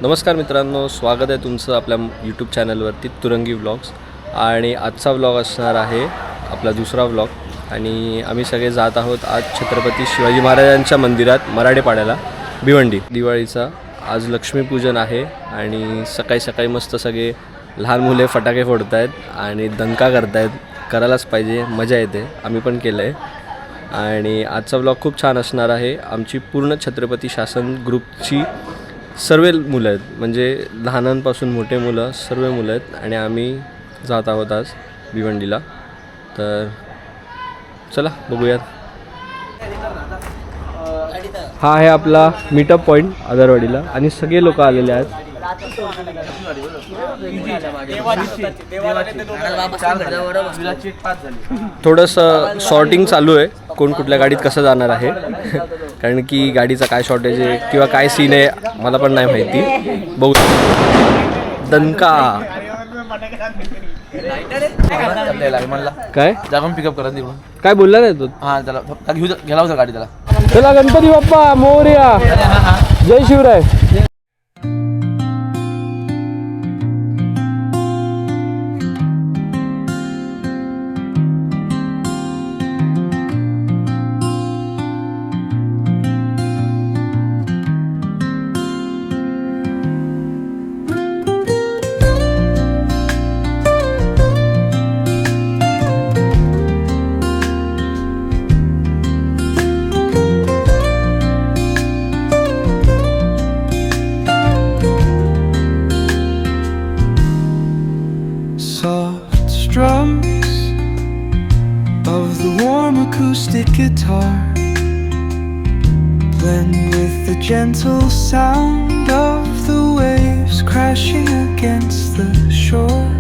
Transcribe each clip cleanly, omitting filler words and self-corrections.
नमस्कार मित्रांनो, स्वागत आहे तुमचं आपल्या यूट्यूब चॅनलवरती तुरंगी व्लॉग्स. आणि आजचा व्लॉग असणार आहे आपला दुसरा व्लॉग. आणि आम्ही सगळे जात आहोत आज छत्रपती शिवाजी महाराजांच्या मंदिरात मराठेपाड्याला, भिवंडी. दिवाळीचा आज लक्ष्मीपूजन आहे आणि सकाळी सकाळी मस्त सगळे लहान मुले फटाके फोडत आहेत आणि दणका करत आहेत. करायलाच पाहिजे, मजा येते. आम्ही पण केलं आहे. आणि आजचा व्लॉग खूप छान असणार आहे. आमची पूर्ण छत्रपती शासन ग्रुपची सर्व मुलं आहेत, म्हणजे लहानांपासून मोठे मुलं, सर्व मुलं आहेत. आणि आम्ही जात आहोत आज भिवंडीला. तर चला बघूयात. हा आहे आपला मीटअप पॉईंट आदरवाडीला आणि सगळे लोक आलेले आहेत. थोडंसं शॉर्टिंग चालू आहे, कोण कुठल्या गाडीत कसं जाणार आहे. कारण की गाडीचा काय शॉर्टेज आहे किंवा काय सीन आहे मला पण नाही माहिती. बघू. दणका काय जाऊन पिकअप करा देऊ. काय बोलला नाही तो. हा त्याला घेऊ गेला होता गाडी त्याला. चला गणपती बाप्पा मोरया, जय Shivray. Soft strums of the warm acoustic guitar blend with the gentle sound of the waves crashing against the shore.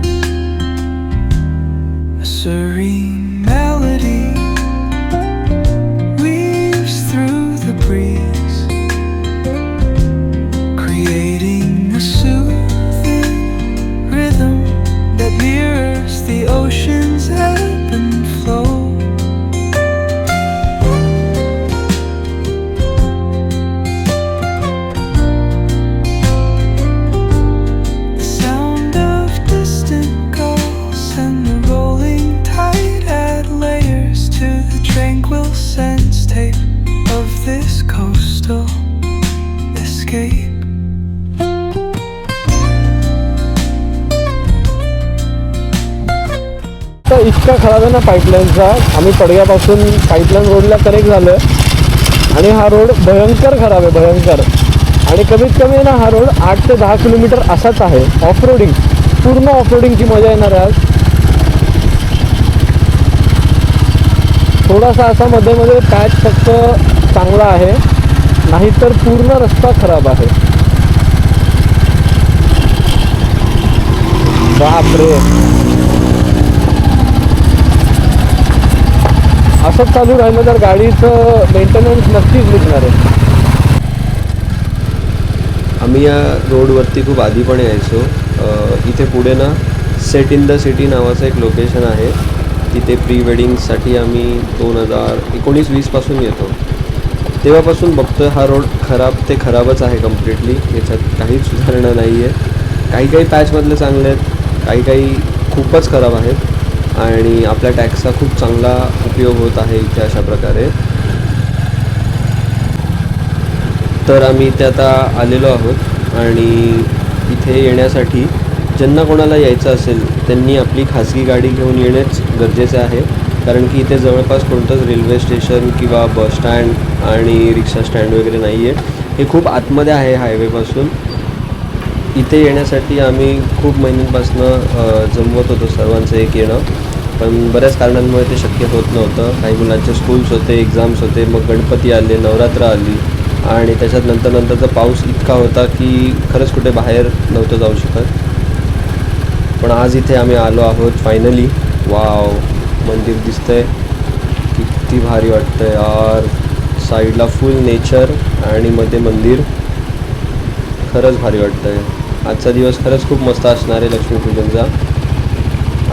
A serene melody weaves through the breeze, creating a soothing rhythm that mirrors the ocean's ebb and flow. The sound of distant gulls and the rolling tide add layers to the tranquil sense tape of this coastal escape. इतका खराब आहे ना पाईपलाईनचा. आम्ही पडग्यापासून pipeline रोडला connect झालो आहे आणि हा रोड भयंकर खराब आहे, भयंकर. आणि कमीत कमी ना हा रोड 8 ते 10 किलोमीटर असाच आहे. ऑफरोडिंग, पूर्ण ऑफरोडिंगची मजा येणार आहे आज. थोडासा असा मध्ये मध्ये पॅच फक्त चांगला आहे, नाहीतर पूर्ण रस्ता खराब आहे. बापरे, असंच चालू राहिलं तर गाडीचं मेंटेनन्स नक्कीच निघणार आहे. आम्ही या रोडवरती खूप आधी पण यायचो. इथे पुढे ना सेट इन द सिटी नावाचं एक लोकेशन आहे. तिथे प्री वेडिंगसाठी आम्ही 2019-20 पासून येतो. तेव्हापासून बघतोय हा रोड खराब ते खराबच आहे कम्प्लिटली. याच्यात काहीच सुधारणा नाही आहे. काही पॅचमधले चांगले आहेत, काही खूपच खराब आहेत. आणि आपल्या टॅक्सचा खूप चांगला उपयोग होत आहे इथे अशा प्रकारे. तर आम्ही इथे आता आलेलो आहोत आणि इथे येण्यासाठी ज्यांना कोणाला यायचं असेल त्यांनी आपली खाजगी गाडी घेऊन येणेच गरजेचे आहे. कारण की इथे जवळपास कोणतंच रेल्वे स्टेशन किंवा बस स्टँड आणि रिक्षा स्टँड वगैरे नाही आहे. हे खूप आतमध्ये आहे हायवेपासून. इथे येण्यासाठी आम्ही खूप महिन्यांपासून जमवत होतो सर्वांचं एक येणं, पण बऱ्याच कारणांमुळे ते शक्य होत नव्हतं. काही मुलांचे स्कूल्स होते, एक्झाम्स होते, मग गणपती आले, नवरात्र आली आणि त्याच्यात नंतरचा पाऊस इतका होता की खरंच कुठे बाहेर नव्हतं जाऊ शकत. पण आज इथे आम्ही आलो आहोत फायनली. वाव, मंदिर दिसतंय, किती भारी वाटतंय यार. साईडला फुल नेचर आणि मध्ये मंदिर, खरंच भारी वाटतंय. आजचा दिवस खरंच खूप मस्त असणार आहे लक्ष्मीपूजनचा.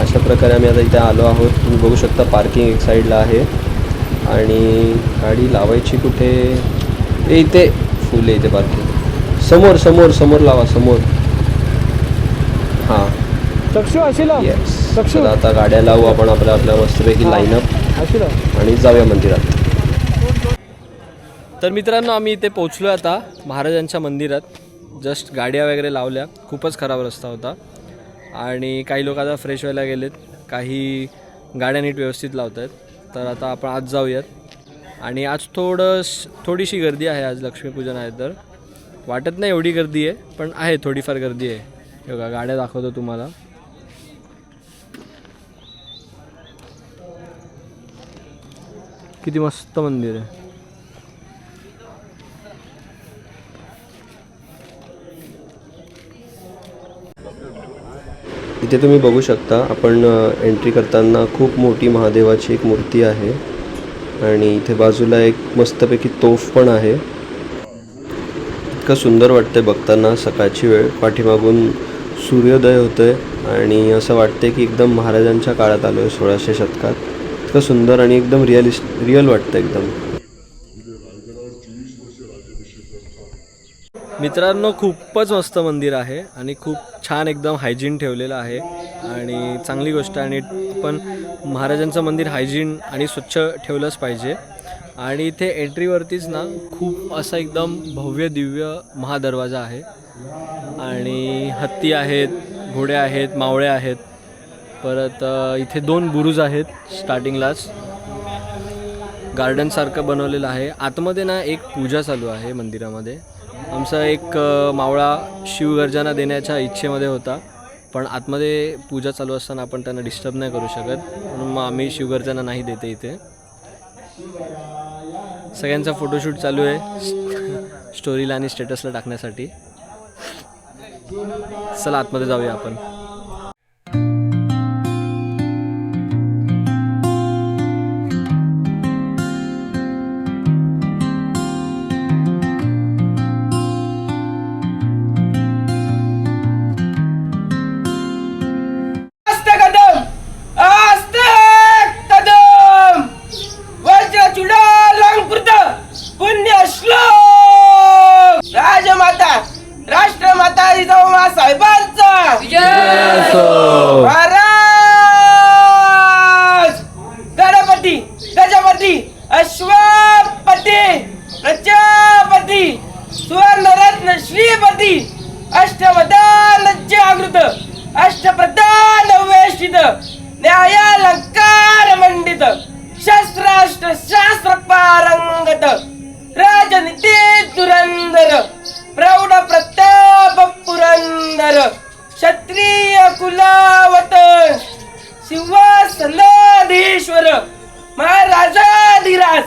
अशा प्रकारे आम्ही आता इथे आलो आहोत. तुम्ही बघू शकता पार्किंग एक साईडला आहे आणि गाडी लावायची कुठे, इथे फुल आहे इथे पार्किंग. समोर समोर समोर लावा समोर. हां चक्षु आशिला येस. चक्षु तर आता गाड्या लावू आपण आपल्या मस्तपैकी लाईनअप आशिला. आणि जाऊया मंदिरात. तर मित्रांनो आम्ही इथे पोचलो आता महाराजांच्या मंदिरात. जस्ट गाड्या वगैरे लावल्या. खूपच खराब रस्ता होता आणि काही लोक आता फ्रेश व्हायला गेलेत, काही गाड्या नीट व्यवस्थित लावत आहेत. तर आता आपण आज जाऊयात आणि आज थोडीशी गर्दी आहे. आज लक्ष्मीपूजन आहे तर वाटत नाही एवढी गर्दी आहे, पण आहे थोडीफार गर्दी आहे. हे बघा गाड्या दाखवतो तुम्हाला. किती मस्त मंदिर आहे. इथे तुम्ही बघू शकता आपण एंट्री करताना खूप मोठी महादेवाची एक मूर्ती आहे आणि इथे बाजूला एक मस्तपैकी तोफ पण आहे. इतकं सुंदर वाटतंय बघताना. सकाळची वेळ, पाठीमागून सूर्योदय होतोय आणि असं वाटतंय की एकदम महाराजांच्या काळात आलो आहे 1600 शतकात. इतकं सुंदर आणि एकदम रिअल वाटतं एकदम. मित्रांनो खूपच मस्त मंदिर आहे आणि खूप छान एकदम हायजीन ठेवलेलं आहे आणि चांगली गोष्ट आहे. आणि पण महाराजांचं मंदिर हायजीन आणि स्वच्छ ठेवलंच पाहिजे. आणि इथे एंट्रीवरतीच ना खूप असा एकदम भव्य दिव्य महादरवाजा आहे आणि हत्ती आहेत, घोडे आहेत, मावळे आहेत. परत इथे 2 बुरुज आहेत. स्टार्टिंगलाच गार्डनसारखं बनवलेलं आहे. आतमध्ये ना एक पूजा चालू आहे मंदिरामध्ये. आमचा एक मावळा शिवगर्जना देण्याच्या इच्छेमध्ये होता, पण आतमध्ये पूजा चालू असताना आपण त्यांना डिस्टर्ब नाही करू शकत, म्हणून मग आम्ही शिवगर्जना नाही देते इथे. सगळ्यांचा फोटोशूट चालू आहे स्टोरीला आणि स्टेटसला टाकण्यासाठी. चला आतमध्ये जाऊया आपण. अश्वपती प्रजापती सुवर्णरत्न श्रीपती अष्टवदान जागृत अष्टप्रधान वेष्टित न्यायालंकार मंडित शस्त्रास्त्र शास्त्र पारंगत राजनीती धुरंधर प्रौढ प्रताप पुरंदर क्षत्रिय कुलावत सिंहासनाधीश्वर महाराजाधिराज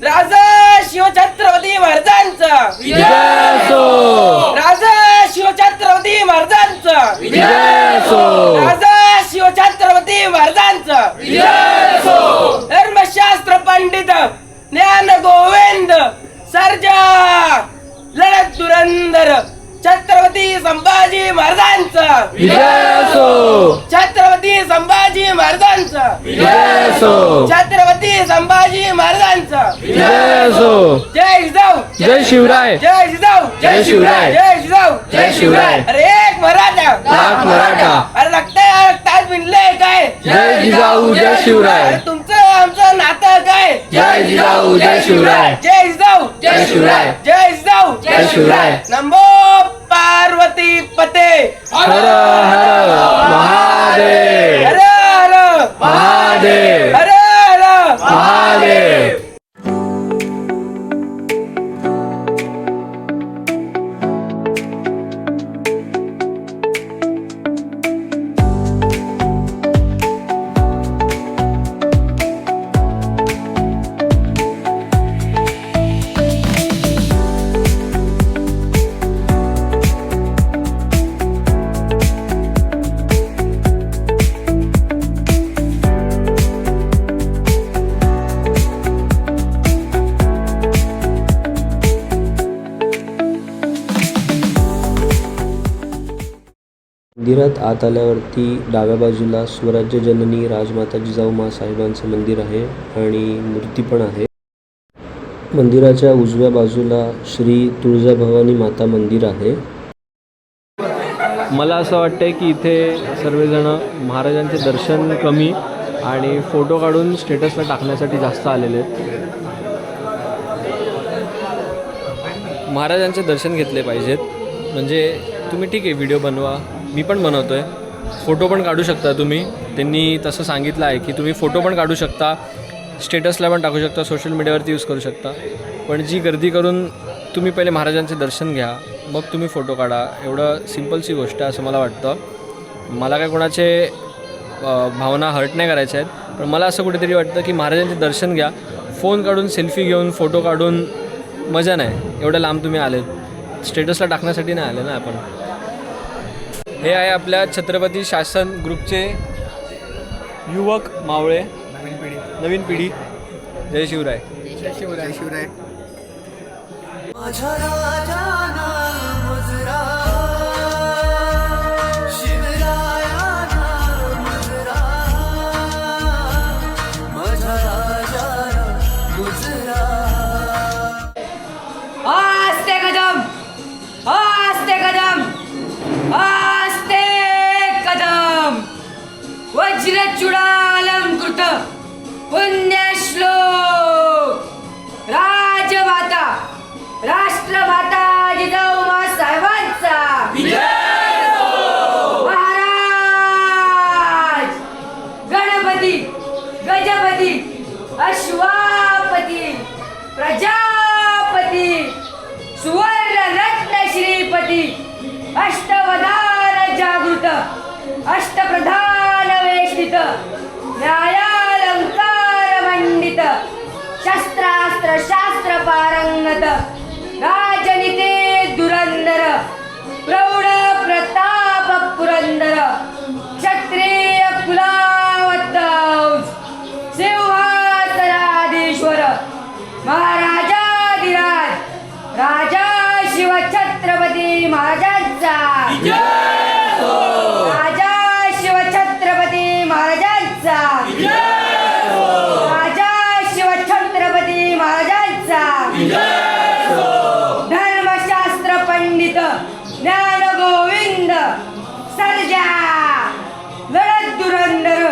राजा शिवछत्रपती महाराजांचा राजा शिवछत्रपती महाराजांचा राजा शिवछत्रपती महाराजांचा धर्मशास्त्र पंडित ज्ञान गोविंद सर्जा लढत धुरंधर छत्रपती संभाजी महाराजांचा छत्रपती संभाजी महाराजांचा छत्रपती संभाजी महाराजांचा जय जिजाऊ जय शिवराय. जय जिजाऊ जय शिवराय. जय जिजाऊ जय शिवराय. अरे एक मराठा लाख मराठा. अरे रक्तात भिनलंय काय जय जिजाऊ जय शिवराय. अरे तुमचं आमचं नातं काय जय जिजाऊ जय शिवराय. जय जिजाऊ जय शिवराय. जय जिजाऊ जय शिवराय. नमो पार्वती पते हर हर महादेव. हर हर महादेव. हर हर महादेव. मंदिरात आत आल्यावरती डाव्या बाजूला स्वराज्य जननी राजमाता जिजाऊ माँसाहेबांचं मंदिर आहे आणि मूर्ती पण आहे. मंदिराच्या उजव्या बाजूला श्री तुळजाभवानी माता मंदिर आहे. मला असं वाटतं की इथे सर्वजण महाराजांचे दर्शन कमी आणि फोटो काढून स्टेटसला टाकण्यासाठी जास्त आलेले आहेत. महाराजांचे दर्शन घेतले पाहिजेत. म्हणजे तुम्ही ठीक आहे व्हिडिओ बनवा, मी पण बनवतो आहे, फोटो पण काढू शकता तुम्ही. त्यांनी तसं सांगितलं आहे की तुम्ही फोटो पण काढू शकता, स्टेटसला पण टाकू शकता, सोशल मीडियावरती यूज करू शकता. पण जी गर्दी करून तुम्ही पहिले महाराजांचे दर्शन घ्या, मग तुम्ही फोटो काढा. एवढं सिम्पलची गोष्ट आहे असं मला वाटतं. मला काय कोणाचे भावना हर्ट नाही करायच्या आहेत, पण मला असं कुठेतरी वाटतं की महाराजांचे दर्शन घ्या. फोन काढून सेल्फी घेऊन फोटो काढून मजा नाही. एवढं लांब तुम्ही आलेत, स्टेटसला टाकण्यासाठी नाही आले ना आपण. हे आहे आपल्या छत्रपती शासन ग्रुपचे युवक मावळे, नवीन पिढी. जय शिवराय. माझ्या राजाना मुजरा, शिवरायाना मुजरा, माझ्या राजाना मुजरा. आस्ते कदम, आस्ते कदम, आस्ते कदम. वज्रचूडालंकृत पुण्यश्लोक राजमाता राष्ट्रमाता जिजाऊ साहेबांचा महाराज गणपती गजपती अश्वापती प्रजापती सुवर्ण रत्न श्रीपती अष्टवधान जागृत अष्टप्रधान वेष्टित न्यायालंकार मंडित शस्त्रास्त्र शास्त्र पारंगत राजनीते धुरंधर प्रौढ प्रताप पुरंदर क्षत्रिय कुलावतंस सिंहासनाधीश्वर महाराजाधिराज राजा शिवछत्रपती महाराजांचा राजा शिवछत्रपती महाराजांचा राजा शिवछत्रपती महाराजांचा धर्मशास्त्र पंडित ज्ञान गोविंद सर्जा लढत धुरंधर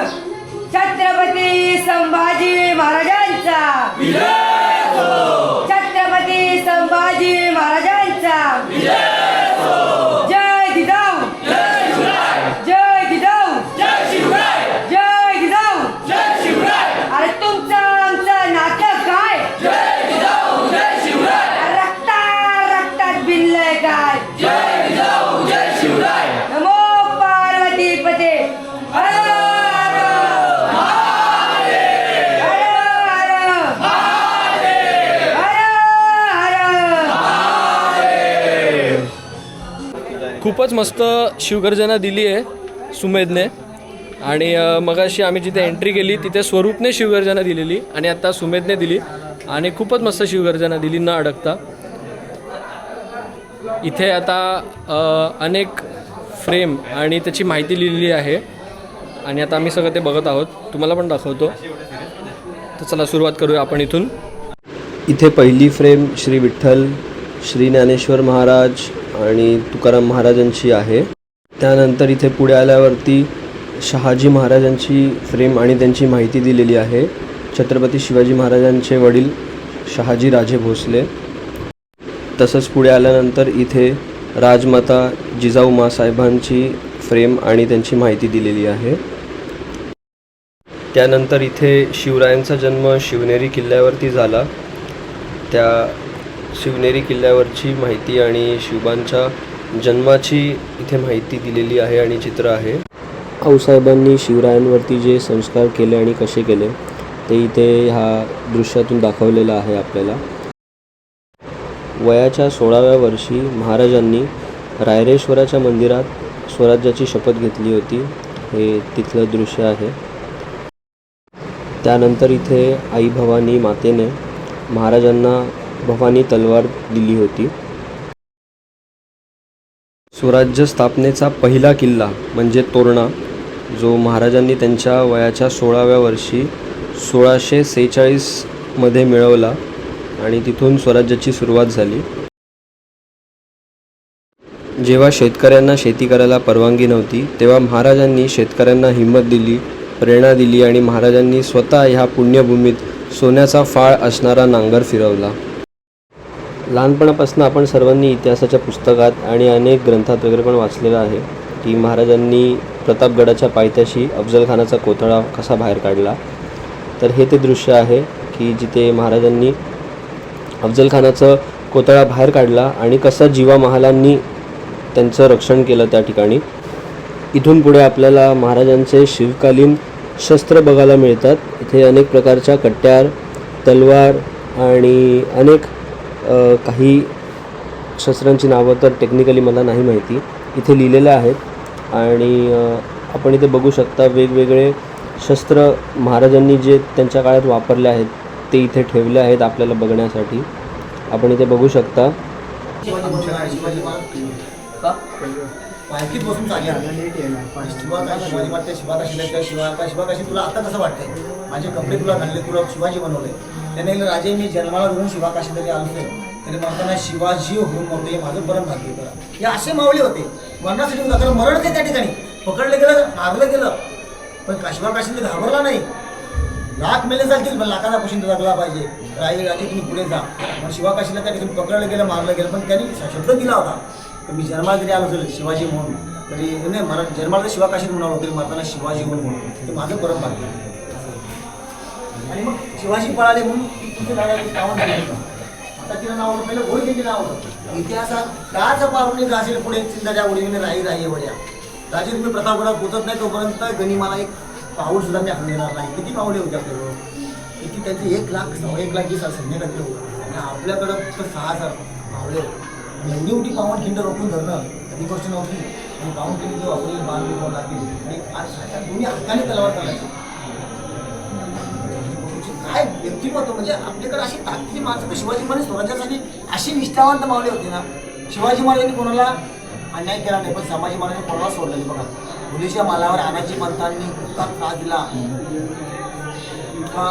छत्रपती संभाजी महाराजांचा छत्रपती संभाजी महाराजांचा जय जिजाऊ जय जिजाऊ जय जिजाऊ. अरे तुमचं आमचं नातं काय? रक्तात भिनलंय काय? नमो पार्वती पते. हर हर खूपच मस्त शिवगर्जना दिली आहे सुमेधने. आणि मगाशी आम्ही जिथे एंट्री केली तिथे स्वरूपने शिवगर्जना दिलेली आणि आता सुमेधने दिली आणि खूपच मस्त शिवगर्जना दिली न अडकता. इथे आता अनेक फ्रेम आणि त्याची माहिती लिहिलेली आहे आणि आता आम्ही सगळं ते बघत आहोत, तुम्हाला पण दाखवतो. तर चला सुरुवात करूया आपण इथून. इथे पहिली फ्रेम श्री विठ्ठल, श्री ज्ञानेश्वर महाराज आणि तुकाराम महाराजांची आहे. त्यानंतर इथे पुढे आल्यावरती शहाजी महाराजांची फ्रेम आणि त्यांची माहिती दिलेली आहे. छत्रपती शिवाजी महाराजांचे वडील शहाजी राजे भोसले. तसंच पुढे आल्यानंतर इथे राजमाता जिजाऊ माँसाहेबांची फ्रेम आणि त्यांची माहिती दिलेली आहे. त्यानंतर इथे शिवरायांचा जन्म शिवनेरी किल्ल्यावरती झाला, त्या शिवनेरी किल्ल्यावरची माहिती आणि शिवबांच्या जन्माची इथे माहिती दिलेली आहे आणि चित्र आहे. आऊसाहेबांनी शिवरायांवरती जे संस्कार केले आणि कसे केले ते इथे ह्या दृश्यातून दाखवलेलं आहे आपल्याला. वयाच्या 16व्या वर्षी महाराजांनी रायरेश्वराच्या मंदिरात स्वराज्याची शपथ घेतली होती. हे तिथलं दृश्य आहे. त्यानंतर इथे आई भवानी मातेने महाराजांना भवानी तलवार दिली होती. स्वराज्य स्थापनेचा पहिला किल्ला म्हणजे तोरणा, जो महाराजांनी त्यांच्या वयाच्या 16व्या वर्षी 1646 मध्ये मिळवला आणि तिथून स्वराज्याची सुरुवात झाली. जेव्हा शेतकऱ्यांना शेती करायला परवानगी नव्हती तेव्हा महाराजांनी शेतकऱ्यांना हिंमत दिली, प्रेरणा दिली आणि महाराजांनी स्वतः ह्या पुण्यभूमीत सोन्याचा फाळ असणारा नांगर फिरवला. लहानपणापासून आपण सर्वांनी इतिहासाच्या पुस्तकात आणि अनेक ग्रंथात वगैरे पण वाचलेलं आहे की महाराजांनी प्रतापगडाच्या पायथ्याशी अफजलखानाचा कोथळा कसा बाहेर काढला. तर हे ते दृश्य आहे की जिथे महाराजांनी अफजलखानाचं कोथळा बाहेर काढला आणि कसं जिवा महालांनी त्यांचं रक्षण केलं त्या ठिकाणी. इथून पुढे आपल्याला महाराजांचे शिवकालीन शस्त्र बघायला मिळतात. इथे अनेक प्रकारच्या कट्यार, तलवार आणि अनेक काही शस्त्रांची नावं तर टेक्निकली मला नाही माहिती, इथे लिहिलेल्या आहेत. आणि आपण इथे बघू शकता वेगवेगळे शस्त्र महाराजांनी जे त्यांच्या काळात वापरले आहेत ते इथे ठेवले आहेत आपल्याला बघण्यासाठी. आपण इथे बघू शकता. पालखीत बसून शिवाकाशी तुला आता कसं वाटतंय? माझे कपडे तुला घालले, तुला शिवाजी बनवले. त्याने राजे मी जन्माला धरून शिवाकाशी तरी आलो तरी म्हणताना शिवाजी होऊन म्हणतो हे माझं परम भाग्य करा. हे असे मावळे होते मरणासाठी होता, कारण मरण ते त्या ठिकाणी पकडलं गेलं, मारलं गेलं, पण शिवाकाशीने घाबरला नाही. लाख मेले चालतील पण लाखाचा पोशिंदा जगला पाहिजे. राजे तुम्ही पुढे जा. मग शिवाकाशीला त्या ठिकाणी पकडलं गेलं, मारलं गेलं, पण त्यांनी शब्द दिला होता की मी जन्माला जरी आलो असेल शिवाजी म्हणून तरी नाही मरण जन्माला शिवाकाशीत म्हणालो तरी मरताना शिवाजी म्हणून ते माझं परम भाग्य. आणि मग शिवाजी पळाले म्हणून तिथे आता तिला नाव होतं, पहिलं घोडकेचे नाव होतं. इतिहासात काच पारुणी घासेल पुढे चिंताच्या ओढीने राही राही वड्या. राजे तुम्ही प्रतापगडात पोचत नाही तोपर्यंत गनिमाला एक पाऊल सुद्धा मी आपण देणार नाही. किती पावले होते आपल्याकडं? किती त्यांचे 1,20,000 सैन्य घातले होते आणि आपल्याकडं फक्त 6,000 पावले होते. एवढी मोठी पावनखिंड रोखून धरणं कधी गोष्ट नव्हती. आणि पावनखिंड जे वापरली बाण लागली आणि आज दोन्ही हक्काने तलवार चालायची. काय व्यक्तिमत्व म्हणजे आपल्याकडे अशी ताकदीची माणसं तर शिवाजी महाराज स्वराज्यासाठी अशी निष्ठावंत मावले होते ना. शिवाजी महाराजांनी कोणाला अन्याय केला नाही पण संभाजी महाराजांनी कोणाला सोडलं नाही. बघा मुलीच्या मालावर आणाची पंथांनी इतका त्रास दिला, इतका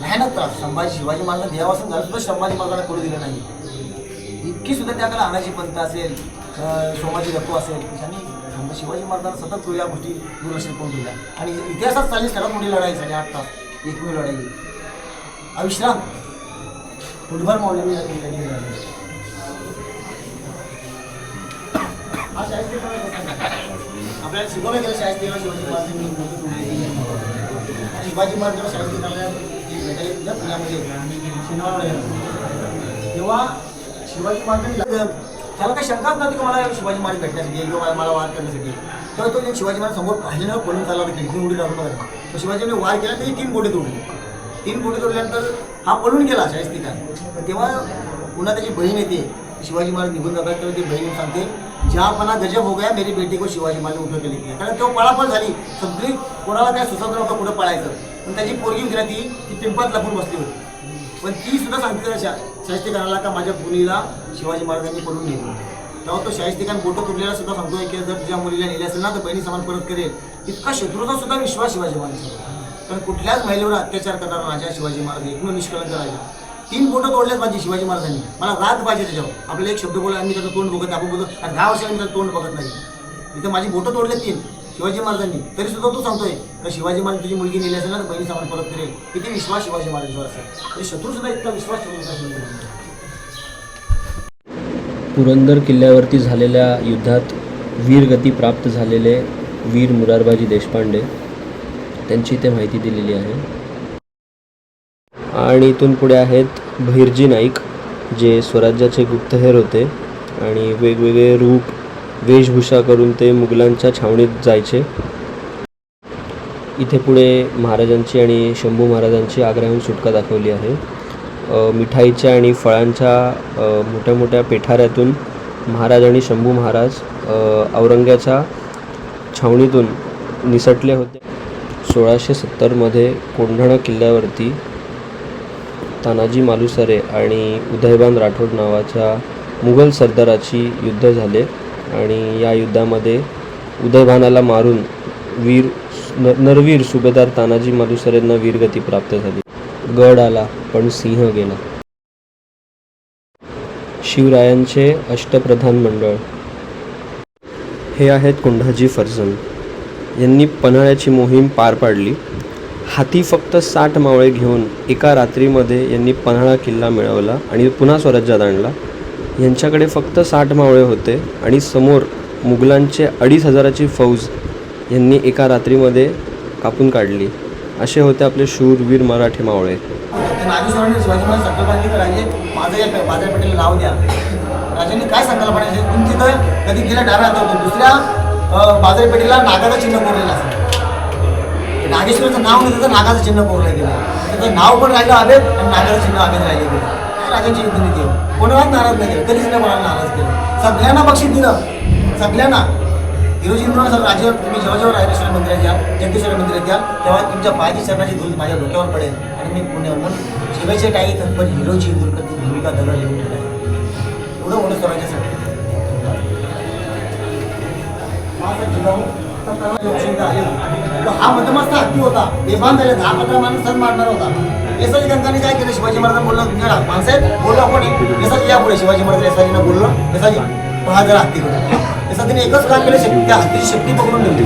भयानक त्रास. शिवाजी महाराजांना देवासन झालं सुद्धा संभाजी महाराजांना करू दिलं नाही. इतकी सुद्धा त्याकडे आणाची पंथ असेल, सोमाजी रखो असेल, त्यांनी शिवाजी महाराजांना सतत या गोष्टी दुर्लक्ष करून दिल्या. आणि इतिहासात चालली सर्वात मोठी लढाई झाली 8 तास एकमेव लढाई अविश्राम फुटबॉल मावलेली आपल्याला शिकवलं गेलं शाहिस्तेला शिवाजी महाराजांनी शिवाजी महाराजांना शाहिस्ते करायला पुण्यामध्ये शनिवार तेव्हा शिवाजी महाराजांनी त्याला काही शंकाच नव्हती की मला शिवाजी महाराज भेटण्यासाठी किंवा मला वार करण्यासाठी. तेव्हा तो शिवाजी महाराज समोर पाहिलं पळून चालला होता खिडकी उडी टाकून बघायला. तर शिवाजीने वार केला तरी 3 बोटे तोडली. 3 बोटे तोडल्यानंतर हा पळून गेला शाहिस्तेखान. तेव्हा पुन्हा त्याची बहीण येते. शिवाजी महाराज निघून जातात तेव्हा ती बहीण सांगते जहापणा गजब हो गया मेरी बेटी को शिवाजी महाराज उठव केली. कारण तेव्हा पळापळ झाली सगळी, कोणाला काय सुचत नव्हतं कुठं पळायचं. पण त्याची पोरगी होती ना ती पिंपात लपून बसली होती. पण ती सुद्धा सांगते त्या शाहिस्तेखानाला का माझ्या मुलीला शिवाजी महाराजांनी पळून नेलं. तेव्हा तो शाहिस्तेखान बोटं तुटलेला सुद्धा सांगतोय की जर तुझ्या मुलीला नेले असेल ना तर बहिणी समान परत करेल. इतका शत्रूचा सुद्धा विश्वास शिवाजी महाराजांचा. कारण कुठल्याच महिलेवर अत्याचार करणारा राजा शिवाजी महाराज एकमेव निष्कलंक राजा. 3 बोटं तोडल्याच पाहिजे शिवाजी महाराजांनी. मला राग पाहिजे त्याच्यावर. आपल्याला एक शब्द बोला आम्ही त्याचं तोंड बघत आपण बोलतो आणि 10 वर्षांनी त्याचं तोंड बघत नाही. इथं माझी बोटं तोडले 3 शिवाजी महाराजांनी तरी सुद्धा तू सांगतोय तर शिवाजी महाराज तुझी मुलगी नेली असेल ना तर बहिणी समान परत करेल. किती विश्वास शिवाजी महाराजांवर असेल. तरी शत्रू सुद्धा इतका विश्वास ठेवला. पुरंदर किल्ल्यावरती झालेल्या युद्धात वीरगती प्राप्त झालेले वीर मुरारबाजी देशपांडे त्यांची इथे माहिती दिलेली आहे. आणि इथून पुढे आहेत भैरजी नाईक जे स्वराज्याचे गुप्तहेर होते आणि वेगवेगळे रूप वेशभूषा करून ते मुघलांच्या छावणीत जायचे. इथे पुढे महाराजांची आणि शंभू महाराजांची आग्र्याहून सुटका दाखवली आहे. मिठाईच्या आणि फळांच्या मोठ्या मोठ्या पेठाऱ्यातून महाराज आणि शंभू महाराज औरंग्याच्या छावणीतून निसटले होते. 1670मध्ये कोंढाणा किल्ल्यावरती तानाजी मालुसरे आणि उदयभान राठोड नावाच्या मुघल सरदाराची युद्ध झाले आणि या युद्धामध्ये उदयभानाला मारून नरवीर सुभेदार तानाजी मालुसरेंना वीरगती प्राप्त झाली. गड आला पण सिंह गेला. शिवरायांचे अष्टप्रधान मंडळ. हे आहेत कोंढाजी फर्जंद. यांनी पन्हाळ्याची मोहीम पार पाडली. हाती फक्त 60 मावळे घेऊन एका रात्रीमध्ये यांनी पन्हाळा किल्ला मिळवला आणि पुन्हा स्वराज्यात आणला. यांच्याकडे फक्त 60 मावळे होते आणि समोर मुघलांचे 2500ची फौज यांनी एका रात्रीमध्ये कापून काढली. असे होते आपले शूरवीर मराठी मावळे. नागेश्वरांनी शिवाजी महाराज संकल्पना केली राजे माझं या बाजारपेठेला नाव द्या. राजांनी काय संकल्पना केली? तुम्ही तिथं कधी गेल्या डाव्या हातावर दुसऱ्या बाजारपेठेला नागाचं चिन्ह कोरलेलं असतं. नागेश्वराचं नाव नाही तिथं नागाचं चिन्ह कोरलं गेलं. त्याचं नाव पण राहिलं आबेद आणि नागाचं चिन्ह आबेद राहिले गेलं. काय राजांची युद्धनीती आहे? कोणालाच नाराज नाही केलं, कधीच नाही कोणाला नाराज केलं. सगळ्यांना बक्षीस दिलं, सगळ्यांना. हिरोजी म्हणून राजेवर तुम्ही जेव्हा जेव्हा रायरेश्वर मंदिरात या, जगदीश्वर मंदिरात या, तेव्हा तुमच्या पायाची चरणाची धूल माझ्या डोक्यावर पडेल आणि मी पुण्यावर म्हणून शिवायचे टाई पण हिरोजी दुर्गती भूमिका दगड लिहून ठेवला आहे. एवढं मोठं स्वराज्यासाठी हा मध्यमस्त हत्ती होता, बेभान झाले. 10-15 माणूस सण मारणार होता. यशाजी गंगाने काय केलं? शिवाजी महाराजांना बोललं, माणसं आहेत बोललो आपण यशाजी या पुढे. शिवाजी महाराज यशाजींना बोललो, यशाजी पहा जरा हत्ती होता. यशाजीने एकच काम केलं, त्या हत्तीची शेपटी पकडून ठेवली.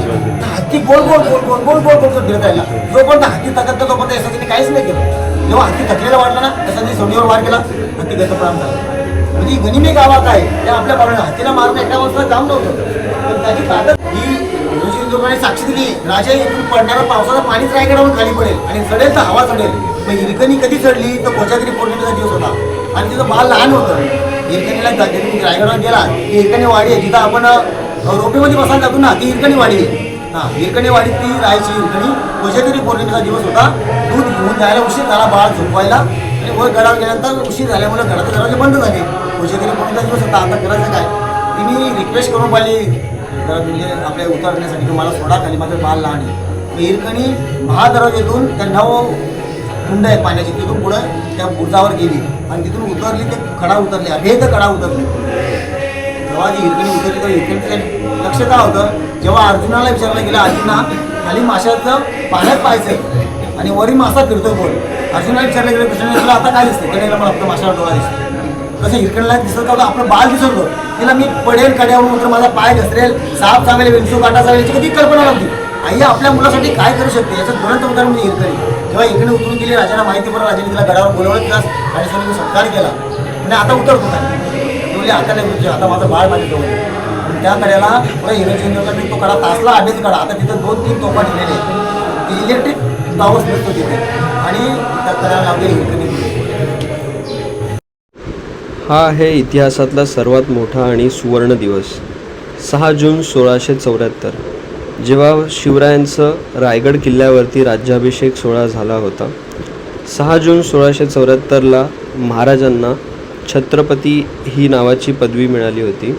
हत्ती गोल गोल गोल गोल गोल गोल गोल फिरत राहिला. जोपर्यंत हत्ती थकत नाही तोपर्यंत यशाजीने काहीच नाही केलं. जेव्हा हत्ती थकलेला वाटला ना, यशाजी सोडीवर वार केला, हत्ती गतप्राण झाला. म्हणजे गनिमी गावात आहे त्या आपल्या पावण्याला हत्तीला मारणं एका माणसाला काम नव्हतं, पण त्याची ताकद ही लोकांनी साक्षी दिली. राजा इथून पडणारं पावसाचं पाणीच रायगडावर खाली पडेल आणि चढेल तर हवा चढेल. मग हिरकणी कधी चढली तर कोजागिरी पौर्णिमेचा दिवस होता आणि तिथं बाल लहान होतं. हिरकणीला रायगडावर गेला की हिरकणी वाडी आहे, जिथं आपण रोपेमध्ये बसायला जातो ना, ती हिरकणी वाडी आहे. हां, हिरकणी वाडीत ती राहायची हिरकणी. कोजागिरी पौर्णिमेचा दिवस होता. दूध घेऊन जायला उशीर झाला बाळ झोपवायला आणि वर गडावर गेल्यानंतर उशीर झाल्यामुळे घराचे दरवाजे बंद झाले. कोजागिरी पौर्णिमेचा दिवस होता. आता करायचं काय? तिने रिक्वेस्ट करून पाहिली म्हणजे आपल्या उतरण्यासाठी मला सोडा, खाली माझं बाल लहान आहे. हिरकणी महादरवाजेतून त्या 9 कुंड आहेत पाण्याची, तिथून पुढं त्या बुर्जावर गेली आणि तिथून उतरली. ते कडा उतरली, अभेद कडा उतरली. जेव्हा ती हिरकणी उतरली तर हिरकणीचं लक्ष काय होतं? जेव्हा अर्जुनाला विचारलं गेलं, अर्जुना खाली माशाचं पाण्यात पाहायचं आणि वरी मासा फिरतो बोल. अर्जुनाला विचारलं गेलं, कृष्णाने तुला आता काय दिसतं? त्याने मला फक्त माशावर डोळा दिसतो. तसं हिरकणीला दिसत होतं आपलं बाल दिसत होतं. तिला मी पडेल कड्यावरून उतर, माझा पाय घसरेल, साप चावेल, विंचू काटा चावेल, याची कधी कल्पना नव्हती. आई आपल्या मुलासाठी काय करू शकते याचं ज्वलंत उदाहरण म्हणजे हिरकणी. जेव्हा हिरकणी उतरून गेली, राजाला माहिती पडलं, राजाने तिला गडावर बोलवलं, तिला राजेश्वरीने सत्कार केला आणि आता उतरतो काय बोलले, आता नाही उतरतो, आता माझं बाळ माझ्या जवळ. आणि त्या कड्याला पुढे हिरोजी तो कडा तासला आधीच कडा. आता तिथं 2-3 तोफा ठेवलेले आहेत. इलेक्ट्रिक टॉवर्स भेटतो तिथे आणि त्या कड्याला लावलेली हिरकणी. हा आहे इतिहासातला सर्वात मोठा आणि सुवर्ण दिवस. 6 जून 1674, जेव्हा शिवरायांचं रायगड किल्ल्यावरती राज्याभिषेक सोहळा झाला होता. 6 जून 1674ला महाराजांना छत्रपती ही नावाची पदवी मिळाली होती.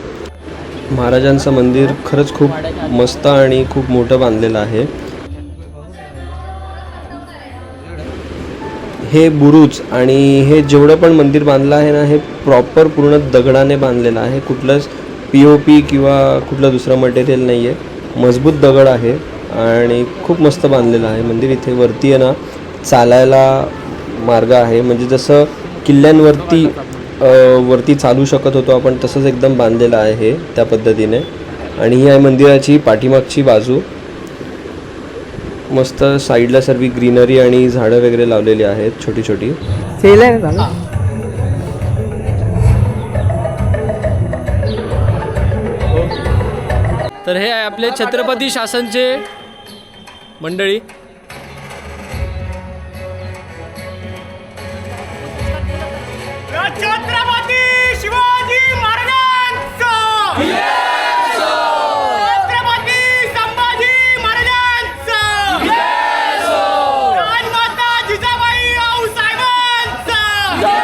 महाराजांचं मंदिर खरंच खूप मस्त आणि खूप मोठं बांधलेलं आहे. हे बुरुज आणि हे जेवढं पण मंदिर बांधलं आहे ना, हे प्रॉपर पूर्ण दगडाने बांधलेलं आहे. कुठलंच POP किंवा कुठलं दुसरं मटेरियल नाही आहे. मजबूत दगड आहे आणि खूप मस्त बांधलेलं आहे मंदिर. इथे वरती आहे ना चालायला मार्ग आहे, म्हणजे जसं किल्ल्यांवरती वरती चालू शकत होतो आपण तसंच एकदम बांधलेलं आहे हे त्या पद्धतीने. आणि ही आहे मंदिराची पाठीमागची बाजू. मस्त साईडला सर्व ग्रीनरी आणि झाडं वगैरे लावलेली आहेत छोटी छोटी. तर हे आहे आपले छत्रपती शासनचे मंडळी. छत्रपती शिवाजी महाराजांचा, छत्रपती संभाजी महाराजांचा, राजमाता जिजाबाई आऊसाहेबांचा, जय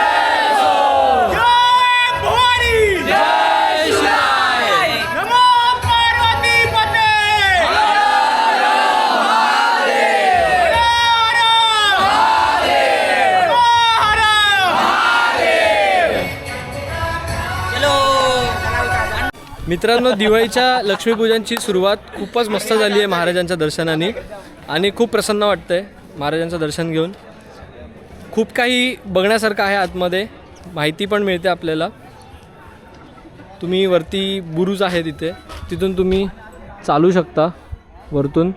भवानी, नमो पार्वती पते. मित्रांनो, दिवाळीच्या लक्ष्मीपूजनची सुरुवात खूपच मस्त झाली आहे महाराजांच्या दर्शनाने आणि खूप प्रसन्न वाटतं आहे महाराजांचं दर्शन घेऊन. खूप काही बघण्यासारखं आहे आतमध्ये, माहिती पण मिळते आपल्याला. तुम्ही वरती बुरुज आहे तिथे, तिथून तुम्ही चालू शकता वरतून.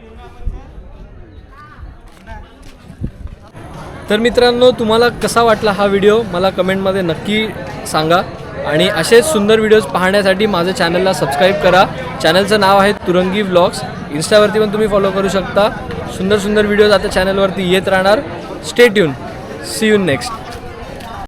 तर मित्रांनो, तुम्हाला कसा वाटला हा व्हिडिओ मला कमेंटमध्ये नक्की सांगा. आणि असेच सुंदर व्हिडिओज पाहण्यासाठी माझ्या चॅनलला सबस्क्राईब करा. चॅनलचं नाव आहे तुरंगी व्लॉग्स. इंस्टावरती पण तुम्ही फॉलो करू शकता. सुंदर सुंदर व्हिडिओज आता चॅनलवरती येत राहणार. Stay tuned. See you next.